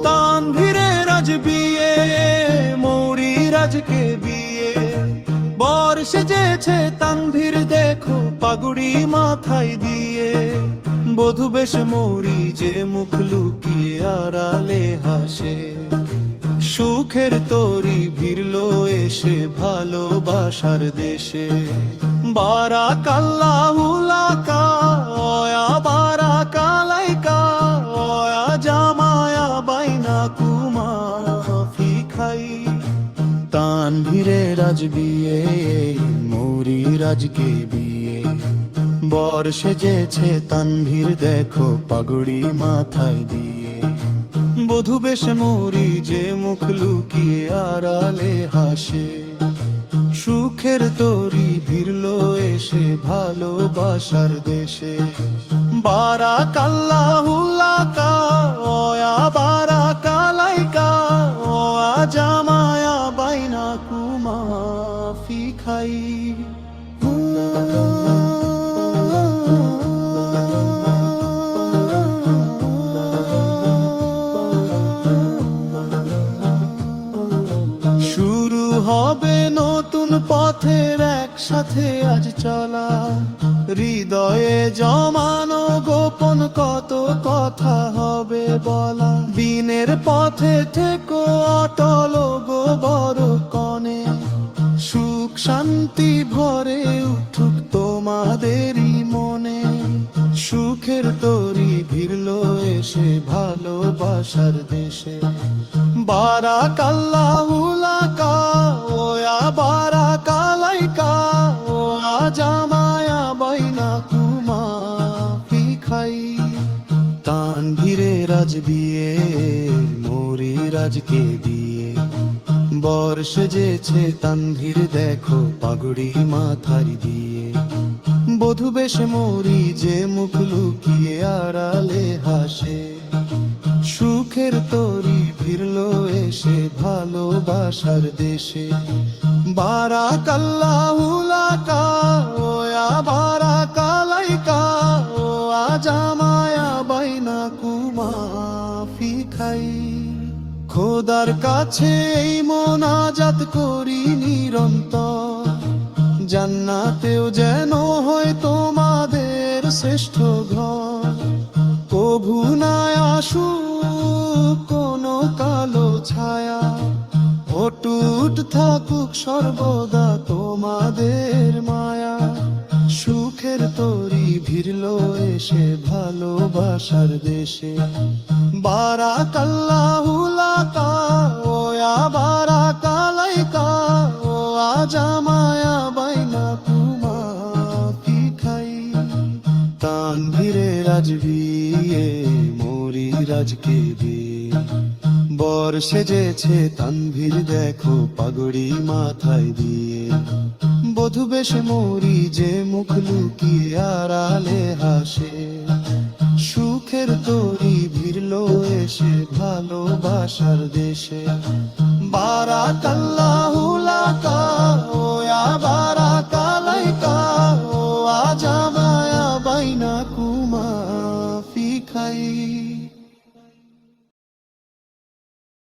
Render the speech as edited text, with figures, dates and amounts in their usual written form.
তানভীরের আজ বিয়ে, মৌরির আজকে বিয়ে। বর সেজেছে তানভীর দেখো পাগুড়ি মাথায় দিয়ে। বধূ বেশ মৌরি যে মুখ লুকিয়ে আড়ালে হাসে। সুখের তরি ভিড়লো এসে ভালোবাসার দেশে। বারাকাল্লাহু লাকা ওয়া বারাকালাইকা ওয়া জামায়া বাইনাকুমা ফি খাইর। তানভীরের আজ বিয়ে, মৌরির আজকে বিয়ে। বর সেজেছে তানভীর দেখো পাগড়ি মাথায় দিয়ে। বধূ বেশ মৌরি যে মুখ লুকিয়ে আড়ালে হাসে। সুখের তরি ভিড়লো এসে ভালোবাসার দেশে। বারাকাল্লাহু লাকা ওয়া বারাকালাইকা ওয়া জামায়া বাইনাকুমা ফি খাইর। শুরু হবে নতুন পথের একসাথে আজ চলা। হৃদয়ে জমানো গোপন কত কথা হবে বলা। দিনের পথে থেকো অটল গো বড় কনে। সুখ শান্তি ভরে উঠুক তোমাদেরই মনে। সুখের তরি ভিড়লো এসে ভালোবাসার দেশে। বারাকাল্লাহু লাকা ওয়া বারাকালাইকা ওয়া জামায়া বাইনাকুমা ফি খাইর। তানভীরের আজ বিয়ে, মৌরির আজকে বিয়ে। বর সেজেছে তানভীর দেখো পাগড়ি মাথায় দিয়ে। বধূ বেশ মৌরি যে মুখ লুকিয়ে আড়ালে হাসে। সুখের তরি ভিড়লো এসে ভালোবাসার দেশে। বারাকাল্লাহু লাকা ওয়া বারাকালাইকা ওয়া জামায়া বাইনাকুমা ফি খাইর। খোদার কাছে এই মোনাজাত করি নিরন্তর। জান্নাতেও যেন হয় তোমাদের শ্রেষ্ঠ ঘর। কভু না আসুক কোনো কালো ছায়া। অটুট থাকুক সর্বদা তোমাদের মায়া। সুখের তরি ভিড়লো এসে ভালোবাসার দেশে। বারাকাল্লাহু লাকা ওয়া বারাকালাইকা ওয়া জামায়া বাইনাকুমা ফি খাইর। তানভীরের আজ বিয়ে, মৌরির আজকে বিয়ে। বর সেজেছে তানভীর দেখো পাগড়ি মাথায় দিয়ে। বধূ বেশ মৌরি যে মুখ লুকিয়ে আড়ালে হাসে। সুখের তরি ভিড়লো এসে ভালোবাসার দেশে। বারাকাল্লাহু